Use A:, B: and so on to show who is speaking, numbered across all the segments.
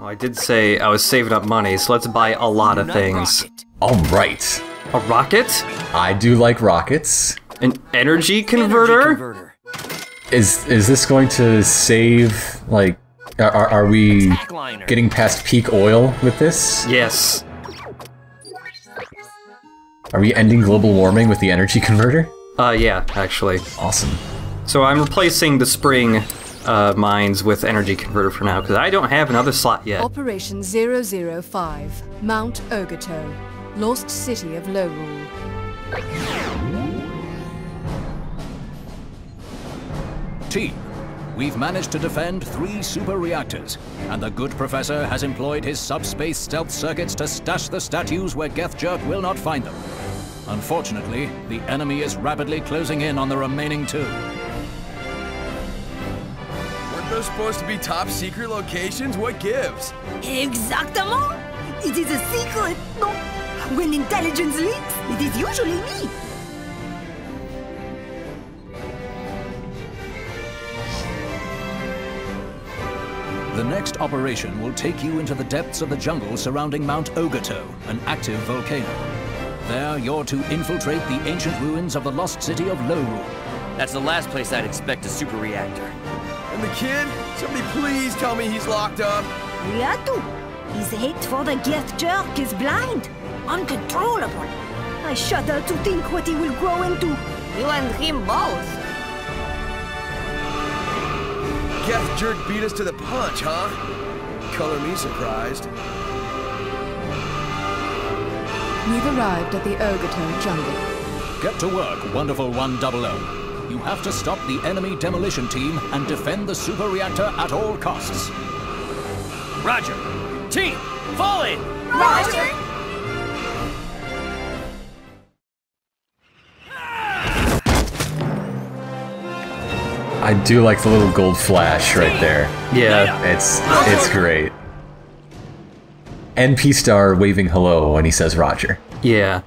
A: Oh, I did say I was saving up money, so let's buy a lot of things.
B: Alright.
A: A rocket?
B: I do like rockets.
A: An energy converter?
B: Is this going to save, like, are we getting past peak oil with this?
A: Yes.
B: Are we ending global warming with the energy converter?
A: Yeah, actually.
B: Awesome.
A: So I'm replacing the spring mines with energy converter for now, because I don't have another slot yet.
C: Operation 005, Mount Ogato, Lost City of Lorule.
D: Team, we've managed to defend 3 super reactors, and the good professor has employed his subspace stealth circuits to stash the statues where Geth Jerk will not find them. Unfortunately, the enemy is rapidly closing in on the remaining 2.
E: Weren't those supposed to be top secret locations? What gives?
F: Exactement! It is a secret! No. When intelligence leaks, it is usually me!
D: The next operation will take you into the depths of the jungle surrounding Mount Ogato, an active volcano. There, you're to infiltrate the ancient ruins of the lost city of Lorule.
G: That's the last place I'd expect a super reactor.
E: And the kid? Somebody please tell me he's locked up.
F: Riatu! His hate for the Geth Jerk is blind, uncontrollable. I shudder to think what he will grow into. You and him both.
E: Geth Jerk beat us to the punch, huh? Color me surprised.
C: We've arrived at the Ogato jungle.
D: Get to work, wonderful 100. You have to stop the enemy demolition team and defend the super reactor at all costs.
G: Roger. Team, fall in!
F: Roger!
B: I do like the little gold flash right there.
A: Yeah.
B: It's great. NP star waving hello when he says Roger.
A: Yeah.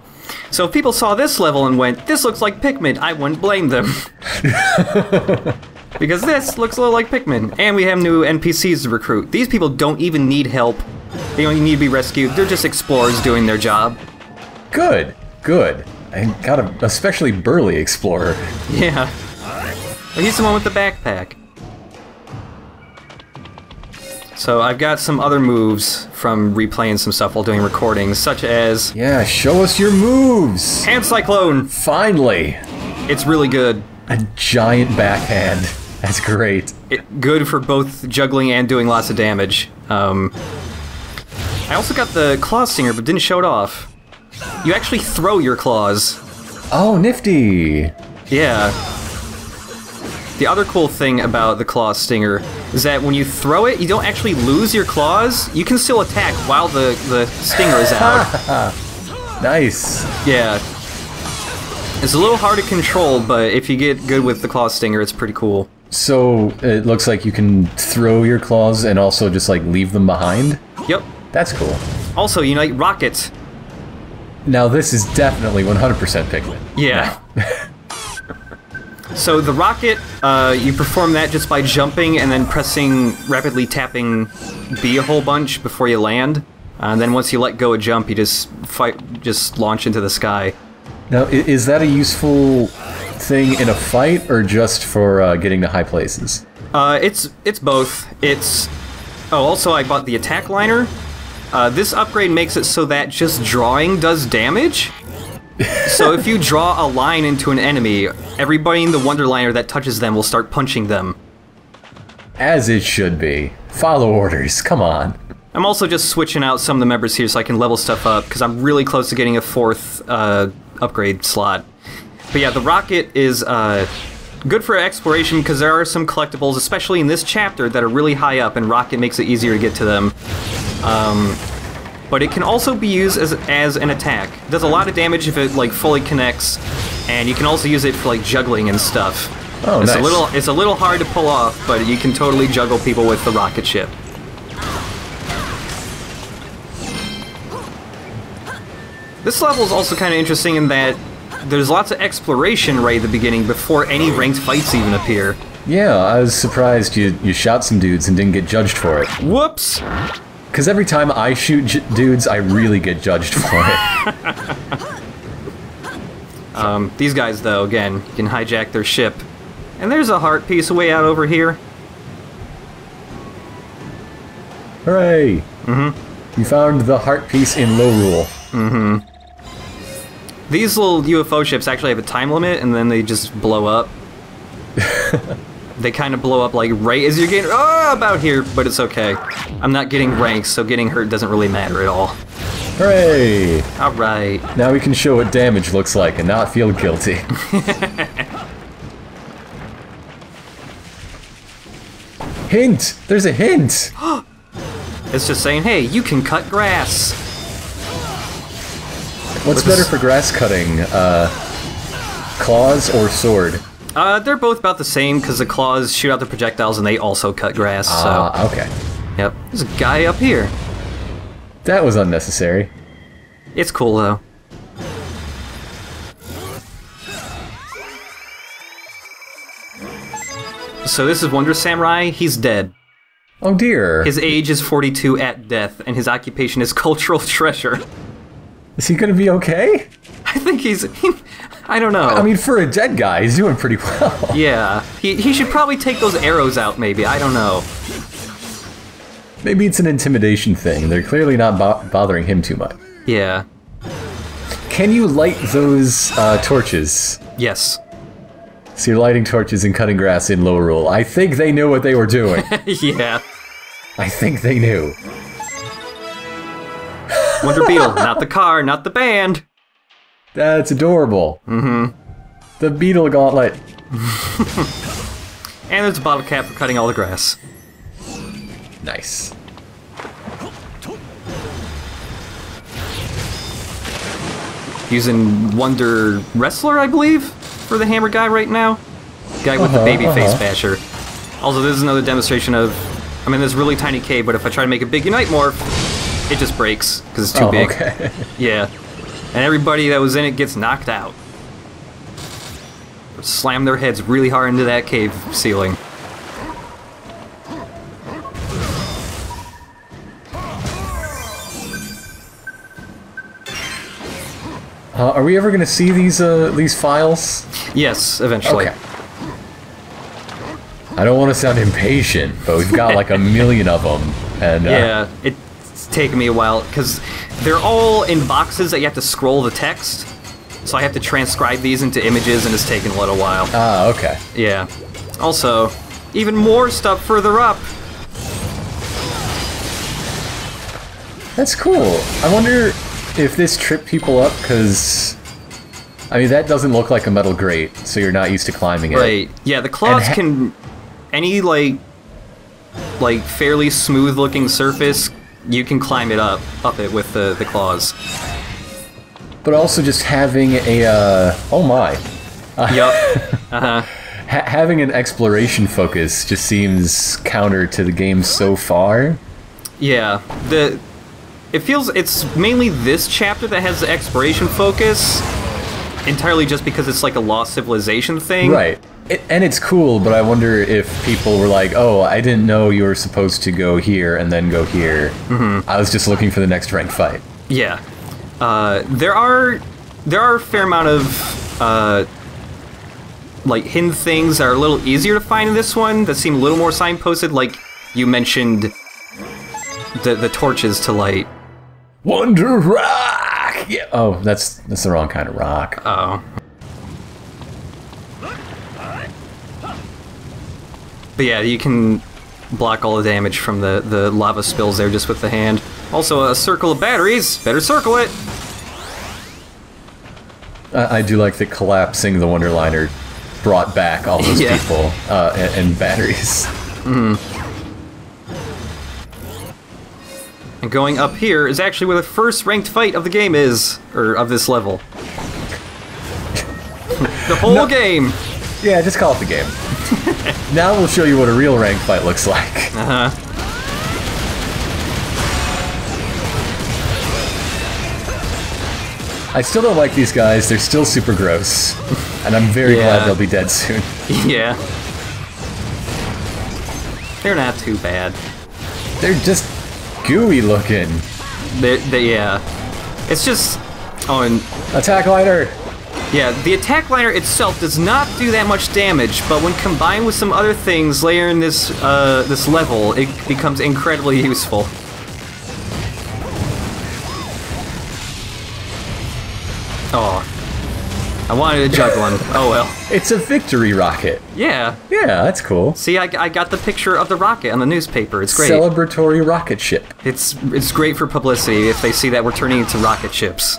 A: So if people saw this level and went, this looks like Pikmin, I wouldn't blame them. Because this looks a little like Pikmin. And we have new NPCs to recruit. These people don't even need help. They don't even need to be rescued. They're just explorers doing their job.
B: Good. Good. I got a especially burly explorer.
A: Yeah. Well, he's the one with the backpack. So I've got some other moves from replaying some stuff while doing recordings, such as...
B: Yeah, show us your moves!
A: Hand Cyclone!
B: Finally!
A: It's really good.
B: A giant backhand. That's great.
A: Good for both juggling and doing lots of damage. I also got the Claw Stinger, but didn't show it off. You actually throw your claws.
B: Oh, nifty!
A: Yeah. The other cool thing about the Claw Stinger is that when you throw it, you don't actually lose your claws. You can still attack while the stinger is out.
B: Nice.
A: Yeah. It's a little hard to control, but if you get good with the Claw Stinger, it's pretty cool.
B: So, it looks like you can throw your claws and also just, like, leave them behind?
A: Yep.
B: That's cool.
A: Also, you know, rockets.
B: Now, this is definitely 100% Pikmin.
A: Yeah. So the rocket, you perform that just by jumping and then rapidly tapping B a whole bunch before you land. And then once you let go of jump, you just launch into the sky.
B: Now, is that a useful thing in a fight, or just for getting to high places?
A: It's both. Oh, also I bought the attack liner. This upgrade makes it so that just drawing does damage. So if you draw a line into an enemy, everybody in the Wonderliner that touches them will start punching them.
B: As it should be. Follow orders, come on.
A: I'm also just switching out some of the members here so I can level stuff up, because I'm really close to getting a 4th upgrade slot. But yeah, the rocket is good for exploration because there are some collectibles, especially in this chapter, that are really high up, and rocket makes it easier to get to them. But it can also be used as an attack. It does a lot of damage if it like fully connects, and you can also use it for like juggling and stuff.
B: Oh, nice.
A: It's a little hard to pull off, but you can totally juggle people with the rocket ship. This level is also kind of interesting in that there's lots of exploration right at the beginning before any ranked fights even appear.
B: Yeah, I was surprised you shot some dudes and didn't get judged for it.
A: Whoops!
B: Because every time I shoot dudes, I really get judged for it.
A: These guys, though, again, can hijack their ship. And there's a heart piece way out over here.
B: Hooray! You found the heart piece in Low Rule.
A: These little UFO ships actually have a time limit, and then they just blow up. They kind of blow up like right as you're getting about here, but it's okay. I'm not getting ranks, so getting hurt doesn't really matter at all.
B: Hooray!
A: Alright.
B: Now we can show what damage looks like and not feel guilty. Hint! There's a hint!
A: It's just saying, hey, you can cut grass.
B: What's better for grass cutting? Claws or sword?
A: They're both about the same, because the claws shoot out the projectiles and they also cut grass, so...
B: okay.
A: Yep. There's a guy up here.
B: That was unnecessary.
A: It's cool, though. So this is Wonder Samurai. He's dead.
B: Oh dear.
A: His age is 42 at death, and his occupation is cultural treasure.
B: Is he gonna be okay?
A: I think he's... I don't know.
B: I mean, for a dead guy, he's doing pretty well.
A: Yeah. He should probably take those arrows out, maybe. I don't know.
B: Maybe it's an intimidation thing. They're clearly not bothering him too much.
A: Yeah.
B: Can you light those torches?
A: Yes.
B: So you're lighting torches and cutting grass in Low Rule. I think they knew what they were doing.
A: Yeah.
B: I think they knew.
A: Wonder Beetle, not the car, not the band.
B: That's adorable. The Beetle Gauntlet.
A: And there's a bottle cap for cutting all the grass.
B: Nice.
A: Using Wonder Wrestler, I believe, for the hammer guy right now. Guy with the baby face basher. Also, this is another demonstration of... I'm in this really tiny cave, but if I try to make a big Unite Morph, it just breaks, because it's too big.
B: Okay.
A: Yeah. And everybody that was in it gets knocked out. Or slam their heads really hard into that cave ceiling.
B: Are we ever going to see these files?
A: Yes, eventually.
B: Okay. I don't want to sound impatient, but we've got like a million of them, and
A: yeah, it's taken me a while because they're all in boxes that you have to scroll the text. So I have to transcribe these into images, and it's taken a little while.
B: Ah, okay.
A: Yeah. Also, even more stuff further up.
B: That's cool. I wonder if this tripped people up, because... I mean, that doesn't look like a metal grate, so you're not used to climbing it.
A: Right. Yeah, the claws can... Any, like fairly smooth-looking surface, you can climb it up it with the claws.
B: But also just having a, oh my.
A: Yup. Uh-huh.
B: Having an exploration focus just seems counter to the game so far.
A: Yeah. It feels it's mainly this chapter that has the exploration focus, entirely just because it's like a lost civilization thing.
B: Right. And it's cool, but I wonder if people were like, oh, I didn't know you were supposed to go here and then go here. I was just looking for the next ranked fight.
A: Yeah. There are a fair amount of like hidden things that are a little easier to find in this one that seem a little more signposted, like you mentioned the torches to light.
B: Wonder Rock! Yeah. Oh, that's the wrong kind of rock.
A: Oh. But yeah, you can block all the damage from the lava spills there just with the hand. Also, a circle of batteries. Better circle it.
B: I do like that collapsing the Wonderliner brought back all those people and batteries.
A: And going up here is actually where the first ranked fight of the game is, or of this level. The whole game.
B: Yeah, just call it the game. Now we'll show you what a real ranked fight looks like. I still don't like these guys. They're still super gross. And I'm very glad they'll be dead soon.
A: Yeah. They're not too bad.
B: They're just gooey looking.
A: Yeah. It's just... Oh, and...
B: Attack liner!
A: Yeah, the attack liner itself does not do that much damage, but when combined with some other things later in this level, it becomes incredibly useful. Oh. I wanted to jug one. Oh well.
B: It's a victory rocket.
A: Yeah.
B: Yeah, that's cool.
A: See, I got the picture of the rocket on the newspaper. It's great.
B: Celebratory rocket ship.
A: It's great for publicity if they see that we're turning into rocket ships.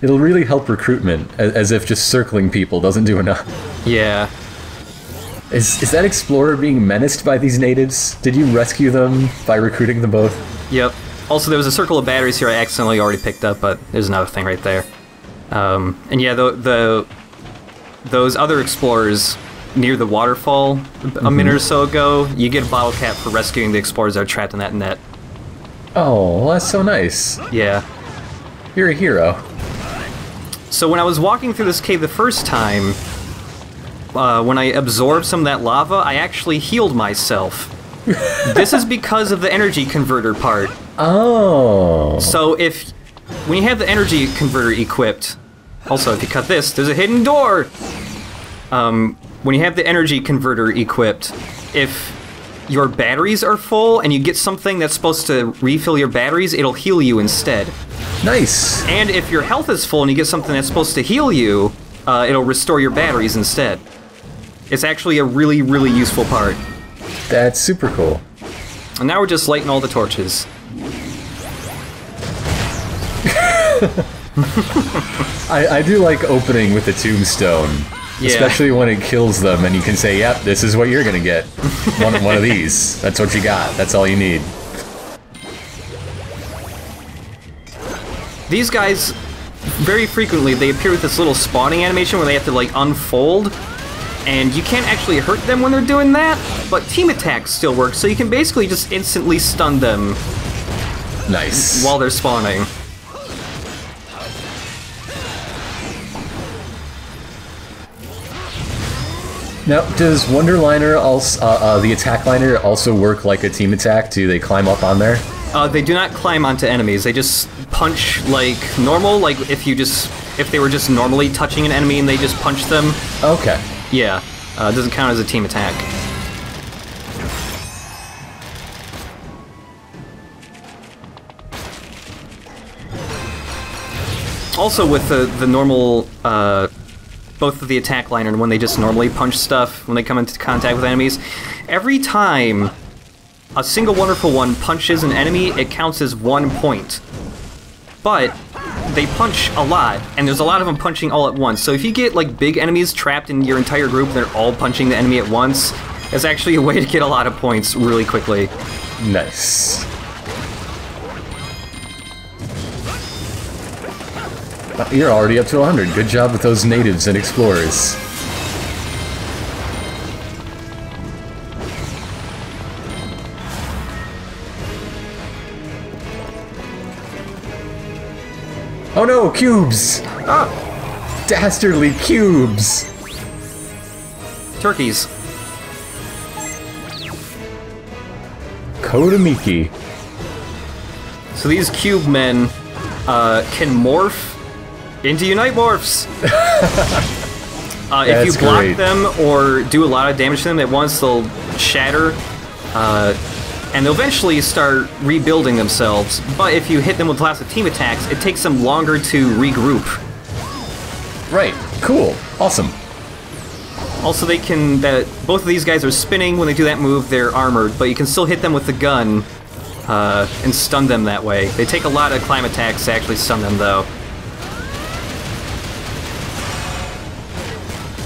B: It'll really help recruitment, as if just circling people doesn't do enough.
A: Yeah.
B: Is that explorer being menaced by these natives? Did you rescue them by recruiting them both?
A: Yep. Also, there was a circle of batteries here I accidentally already picked up, but there's another thing right there. And yeah, those other explorers near the waterfall a minute or so ago, you get a bottle cap for rescuing the explorers that are trapped in that net.
B: Oh, well, that's so nice.
A: Yeah.
B: You're a hero.
A: So when I was walking through this cave the first time, when I absorbed some of that lava, I actually healed myself. This is because of the energy converter part.
B: Oh.
A: So when you have the energy converter equipped, also if you cut this, there's a hidden door! When you have the energy converter equipped, if your batteries are full and you get something that's supposed to refill your batteries, it'll heal you instead.
B: Nice.
A: And if your health is full and you get something that's supposed to heal you, it'll restore your batteries instead. It's actually a really, really useful part.
B: That's super cool.
A: And now we're just lighting all the torches.
B: I do like opening with the tombstone.
A: Yeah.
B: Especially when it kills them and you can say, yep, this is what you're gonna get. One of these. That's what you got. That's all you need.
A: These guys, very frequently, they appear with this little spawning animation where they have to, like, unfold. And you can't actually hurt them when they're doing that, but team attacks still work, so you can basically just instantly stun them.
B: Nice.
A: While they're spawning.
B: Now, does Wonderliner also, the attack liner also work like a team attack? Do they climb up on there?
A: They do not climb onto enemies. They just punch like normal, like if they were just normally touching an enemy and they just punch them.
B: Okay.
A: Yeah, it doesn't count as a team attack. Also with the normal, both of the attack liner and when they just normally punch stuff, when they come into contact with enemies, every time a single Wonderful One punches an enemy, it counts as 1 point. But they punch a lot, and there's a lot of them punching all at once. So if you get like big enemies trapped in your entire group and they're all punching the enemy at once, it's actually a way to get a lot of points really quickly.
B: Nice. You're already up to 100. Good job with those natives and explorers. Oh no, cubes!
A: Ah!
B: Dastardly cubes!
A: Turkeys.
B: Kodamiki.
A: So these cube men can morph into Unite Morphs. If you block
B: great.
A: them or do a lot of damage to them at once, they'll shatter. And they'll eventually start rebuilding themselves, but if you hit them with lots of team attacks, it takes them longer to regroup.
B: Right, cool, awesome.
A: Also, both of these guys are spinning when they do that move, they're armored, but you can still hit them with the gun and stun them that way. They take a lot of climb attacks to actually stun them, though.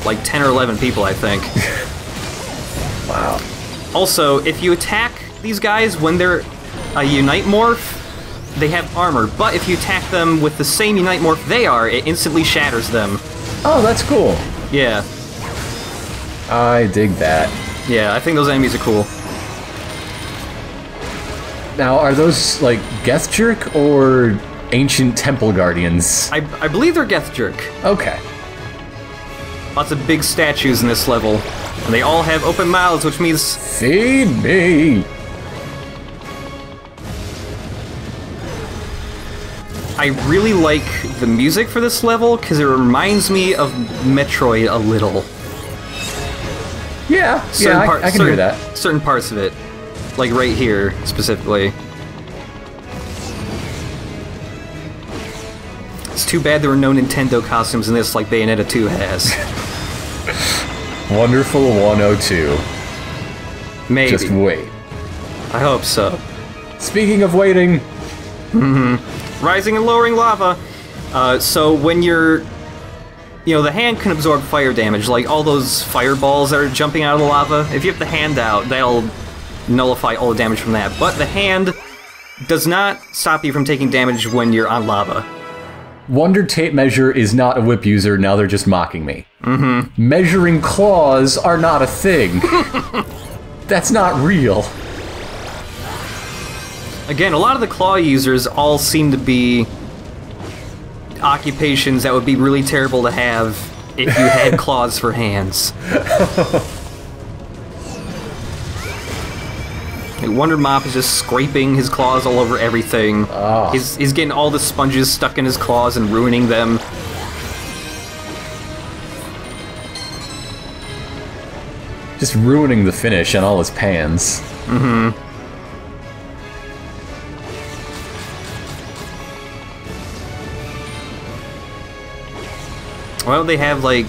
A: Like 10 or 11 people, I think.
B: Wow.
A: Also, if you attack these guys when they're a Unite Morph, they have armor, but if you attack them with the same Unite Morph they are, it instantly shatters them.
B: Oh, that's cool.
A: Yeah.
B: I dig that.
A: Yeah, I think those enemies are cool.
B: Now, are those, like, Geth Jerk or Ancient Temple Guardians?
A: I believe they're Geth Jerk.
B: Okay.
A: Lots of big statues in this level. And they all have open mouths, which means...
B: Feed me!
A: I really like the music for this level because it reminds me of Metroid a little.
B: Yeah, I can hear that.
A: Certain parts of it, like right here specifically. It's too bad there were no Nintendo costumes in this like Bayonetta 2 has.
B: Wonderful 102.
A: Maybe.
B: Just wait.
A: I hope so.
B: Speaking of waiting...
A: Rising and lowering lava. So when you're... You know, the hand can absorb fire damage, like all those fireballs that are jumping out of the lava. If you have the hand out, that'll nullify all the damage from that. But the hand does not stop you from taking damage when you're on lava.
B: Wonder Tape Measure is not a whip user, now they're just mocking me. Measuring claws are not a thing. That's not real.
A: Again, a lot of the claw users all seem to be occupations that would be really terrible to have if you had claws for hands. Wonder Mop is just scraping his claws all over everything.
B: Oh.
A: He's getting all the sponges stuck in his claws and ruining them.
B: Just ruining the finish on all his pans.
A: Well, they have, like,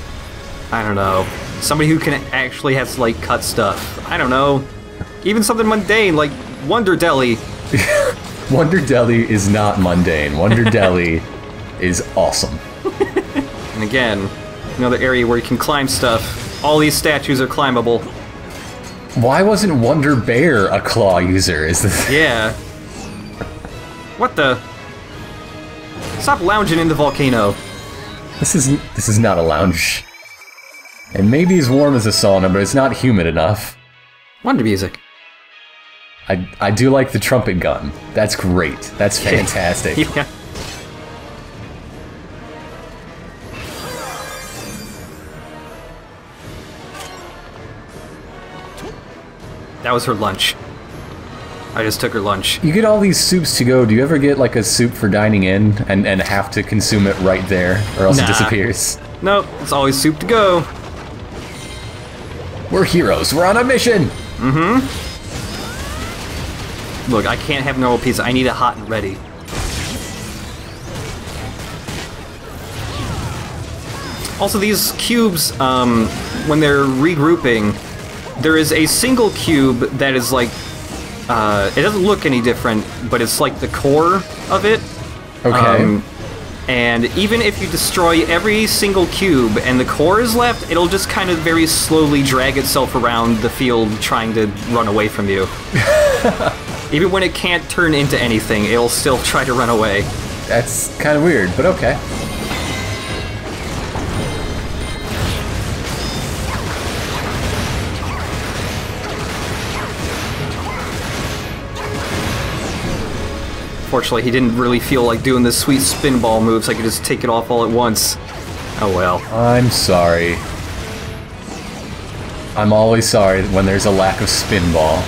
A: I don't know, somebody who can actually have to, like, cut stuff. I don't know. Even something mundane, like Wonder Deli.
B: Wonder Deli is not mundane. Wonder Deli is awesome.
A: And again, another area where you can climb stuff. All these statues are climbable.
B: Why wasn't Wonder Bear a claw user? Is this?
A: Yeah. What the? Stop lounging in the volcano.
B: This is not a lounge. It may be as warm as a sauna, but it's not humid enough.
A: Wonder music.
B: I do like the trumpet gun. That's great. That's fantastic.
A: Yeah. That was her lunch. I just took her lunch.
B: You get all these soups to go. Do you ever get like a soup for dining in and have to consume it right there, or else it disappears?
A: Nope, it's always soup to go.
B: We're heroes. We're on a mission.
A: Look, I can't have normal pizza. I need it hot and ready. Also, these cubes, when they're regrouping, there is a single cube that is like, it doesn't look any different, but it's like the core of it.
B: Okay.
A: And even if you destroy every single cube and the core is left, it'll just kind of very slowly drag itself around the field trying to run away from you. Even when it can't turn into anything, it'll still try to run away.
B: That's kind of weird, but okay.
A: Fortunately, he didn't really feel like doing the sweet spin ball moves. I could just take it off all at once. Oh well.
B: I'm sorry. I'm always sorry when there's a lack of spin ball.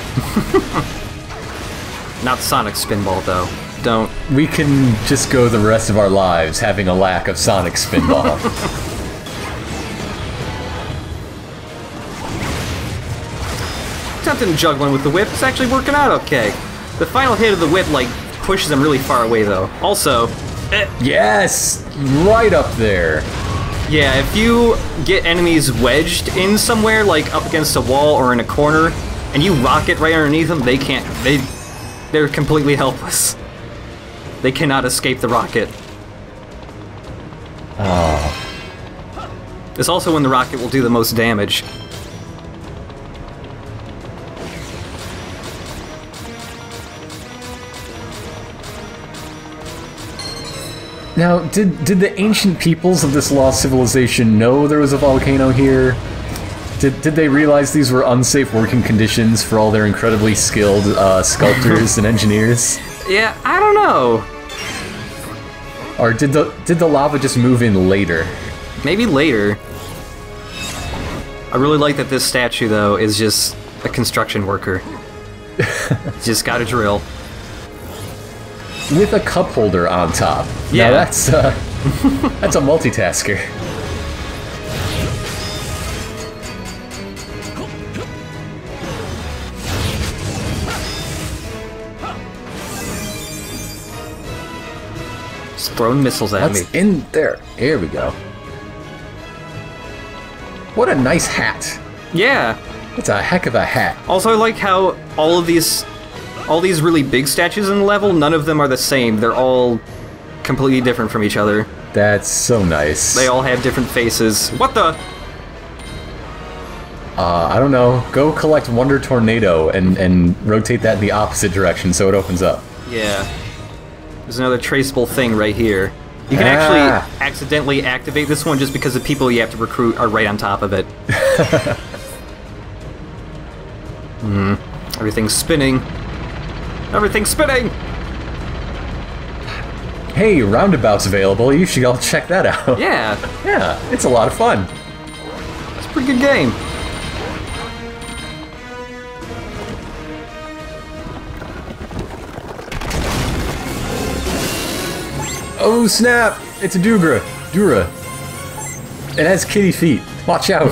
A: Not Sonic Spinball, though. Don't.
B: We can just go the rest of our lives having a lack of Sonic Spinball.
A: Attempting juggling with the whip. It's actually working out okay. The final hit of the whip, like, pushes him really far away, though. Also,
B: Yes! Right up there.
A: yeah, if you get enemies wedged in somewhere, like up against a wall or in a corner, and you rocket right underneath them, they can't. They're completely helpless. They cannot escape the rocket.
B: Oh.
A: It's also when the rocket will do the most damage.
B: Now, did the ancient peoples of this lost civilization know there was a volcano here? Did they realize these were unsafe working conditions for all their incredibly skilled sculptors and engineers?
A: Yeah, I don't know.
B: Or did the lava just move in later?
A: Maybe later. I really like that this statue, though, is just a construction worker. Just got a drill.
B: with a cup holder on top.
A: Yeah.
B: Now that's that's a multitasker.
A: Just throwing missiles at me.
B: What's in there? Here we go. What a nice hat.
A: Yeah.
B: It's a heck of a hat.
A: Also, I like how all these really big statues in the level, none of them are the same. They're all completely different from each other.
B: That's so nice.
A: They all have different faces. What the?
B: I don't know. Go collect Wonder Tornado and rotate that in the opposite direction so it opens up.
A: Yeah. There's another traceable thing right here. You can actually accidentally activate this one just because the people you have to recruit are right on top of it. Everything's spinning. Everything's spinning!
B: Hey, Roundabout's available. You should all check that out.
A: Yeah.
B: Yeah, it's a lot of fun.
A: It's a pretty good game.
B: Oh snap! It's a Dura. It has kitty feet. Watch out.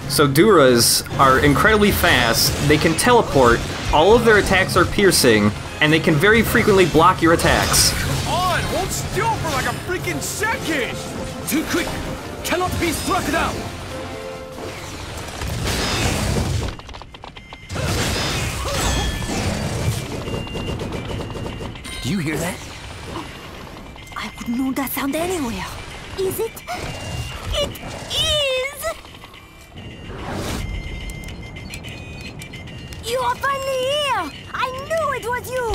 A: So Duras are incredibly fast, they can teleport, all of their attacks are piercing, and they can very frequently block your attacks.
E: On! Hold still for like a freaking second!
G: Too quick! Cannot be struck down! Do you hear that?
F: I would know that sound anywhere. Is it? It is! You are finally here! I knew it was you!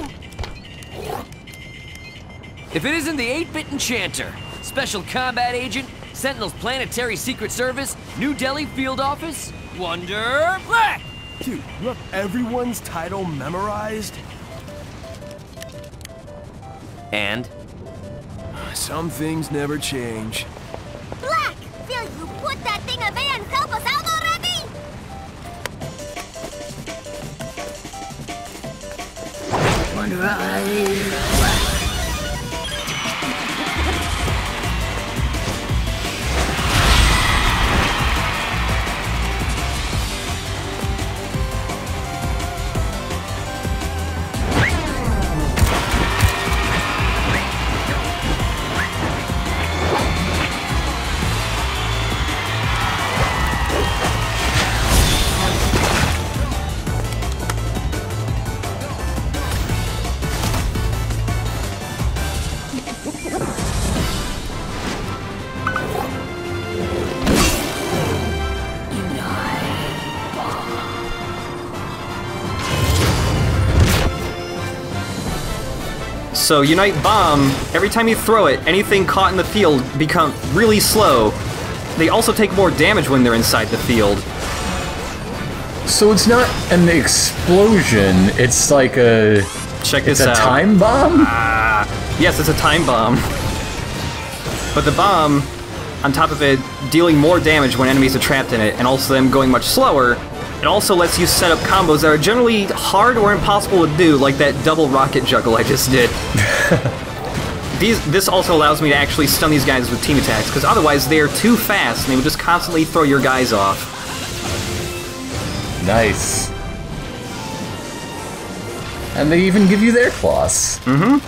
G: If it isn't the 8-bit Enchanter, Special Combat Agent, Sentinel's Planetary Secret Service, New Delhi Field Office, Wonder Black!
E: Dude, you have everyone's title memorized?
G: And?
E: Some things never change.
F: Black! Will you put that thing away and help us out already?
A: So Unite Bomb, every time you throw it, anything caught in the field become really slow. They also take more damage when they're inside the field.
B: So it's not an explosion, it's like a...
A: Check this out.
B: It's a time bomb?
A: Yes, it's a time bomb. But the bomb, on top of it, dealing more damage when enemies are trapped in it, and also them going much slower, it also lets you set up combos that are generally hard or impossible to do, like that double rocket juggle I just did. This also allows me to actually stun these guys with team attacks, because otherwise they are too fast and they would just constantly throw your guys off.
B: Nice. And they even give you their claws.
A: Mm-hmm.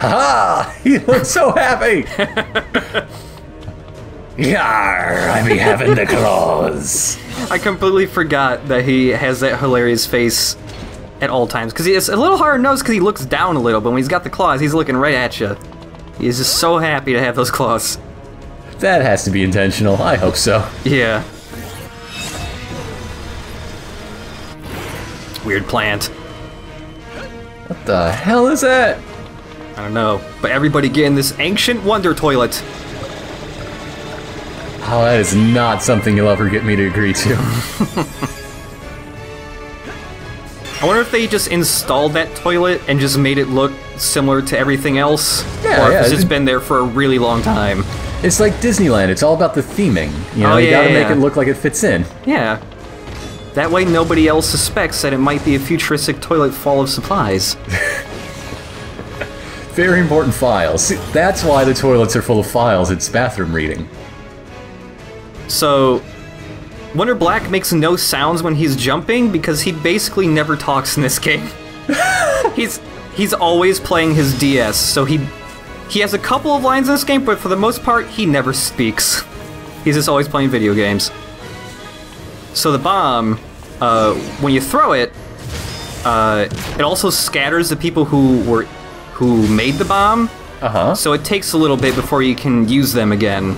B: Haha! He looks so happy! Yarr! I be having the claws.
A: I completely forgot that he has that hilarious face at all times, because it's a little hard to notice because he looks down a little, but when he's got the claws, he's looking right at you. He's just so happy to have those claws.
B: That has to be intentional. I hope so.
A: Yeah. Weird plant.
B: What the hell is that?
A: I don't know, but everybody get in this ancient wonder toilet.
B: Oh, that is not something you'll ever get me to agree to.
A: I wonder if they just installed that toilet and just made it look similar to everything else,
B: Yeah,
A: or if
B: yeah,
A: it's just been there for a really long time.
B: It's like Disneyland. It's all about the theming. You know, you gotta make it look like it fits in.
A: Yeah. That way nobody else suspects that it might be a futuristic toilet full of supplies.
B: Very important files. See, that's why the toilets are full of files. It's bathroom reading.
A: So, Wonder Black makes no sounds when he's jumping because he basically never talks in this game. He's always playing his DS, so he has a couple of lines in this game, but for the most part, he never speaks. He's just always playing video games. So the bomb, when you throw it, it also scatters the people who made the bomb. So it takes a little bit before you can use them again.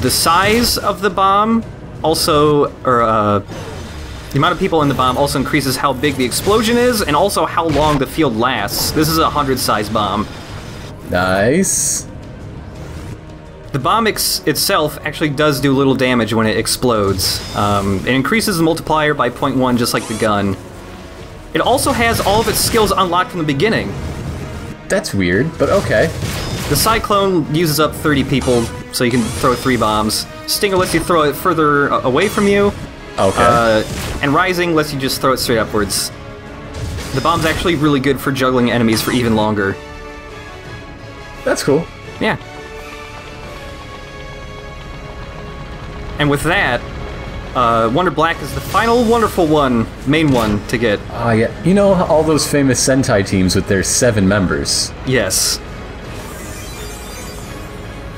A: The size of the bomb also, or the amount of people in the bomb also increases how big the explosion is, and also how long the field lasts. This is a 100-size bomb.
B: Nice.
A: The bomb itself actually does do little damage when it explodes. It increases the multiplier by 0.1, just like the gun. It also has all of its skills unlocked from the beginning.
B: That's weird, but okay.
A: The Cyclone uses up 30 people, so you can throw 3 bombs. Stinger lets you throw it further away from you.
B: Okay.
A: And Rising lets you just throw it straight upwards. The bomb's actually really good for juggling enemies for even longer.
B: That's cool.
A: Yeah. And with that, Wonder Black is the final wonderful one, main one, to get.
B: Ah, yeah. You know all those famous Sentai teams with their 7 members?
A: Yes.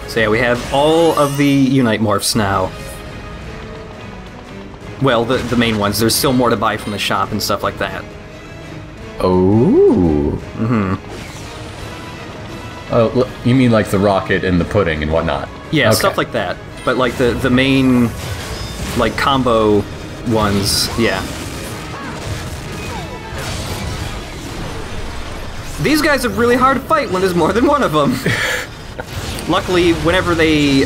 A: So yeah, we have all of the Unite Morphs now. Well, the main ones. There's still more to buy from the shop and stuff like that.
B: Oh.
A: Mm-hmm.
B: Oh, you mean like the rocket and the pudding and whatnot?
A: Yeah, stuff like that. But like the main, like, combo ones, yeah. These guys are really hard to fight when there's more than one of them. Luckily, whenever they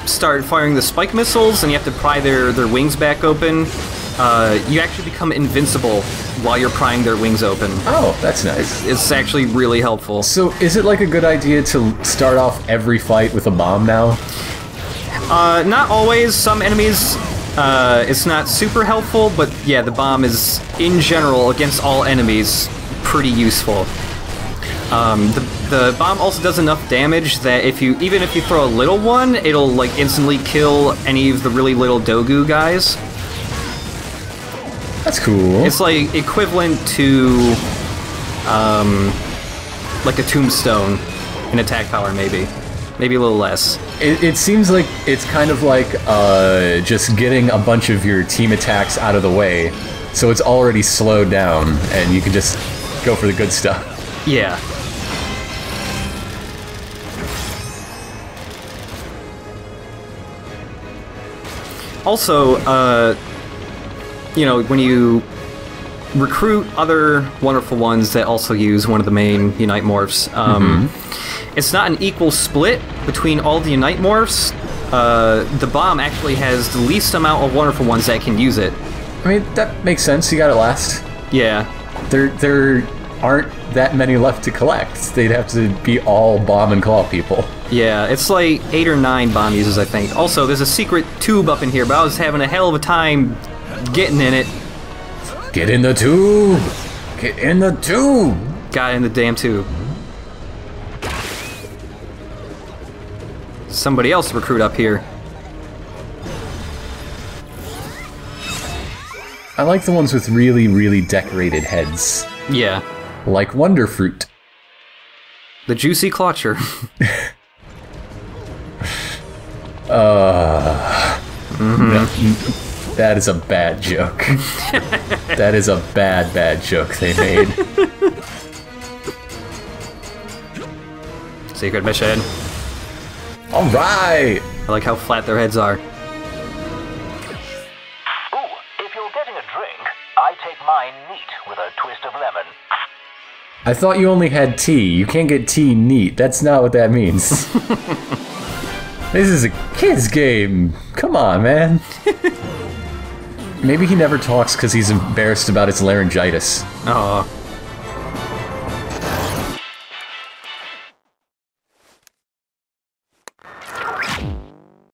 A: start firing the spike missiles and you have to pry their wings back open, you actually become invincible while you're prying their wings open.
B: Oh, that's nice.
A: It's actually really helpful.
B: So, is it like a good idea to start off every fight with a bomb now?
A: Not always. Some enemies, it's not super helpful, but yeah, the bomb is, in general, against all enemies, pretty useful. The bomb also does enough damage that even if you throw a little one, it'll like instantly kill any of the really little Dogu guys.
B: That's cool.
A: It's like equivalent to like a tombstone in attack power, maybe a little less.
B: It seems like it's kind of like just getting a bunch of your team attacks out of the way, so it's already slowed down, and you can just go for the good stuff.
A: Yeah. Also, you know, when you recruit other wonderful ones that also use one of the main Unite Morphs, it's not an equal split between all the Unite Morphs. The bomb actually has the least amount of wonderful ones that can use it.
B: I mean, that makes sense. You got it last.
A: Yeah.
B: There aren't that many left to collect. They'd have to be all bomb and claw people.
A: Yeah, it's like 8 or 9 bomb users, I think. Also, there's a secret tube up in here, but I was having a hell of a time getting in it.
B: Get in the tube! Get in the tube!
A: Got in the damn tube. Somebody else to recruit up here.
B: I like the ones with really, really decorated heads.
A: Yeah.
B: Like Wonder Fruit.
A: The Juicy Clutcher.
B: No, that is a bad joke. That is a bad joke they made.
A: Secret mission.
B: Alright!
A: I like how flat their heads are.
H: Ooh, if you're getting a drink, I take mine neat with a twist of lemon.
B: I thought you only had tea. You can't get tea neat. That's not what that means. This is a kid's game. Come on, man. Maybe he never talks because he's embarrassed about his laryngitis.
A: Oh.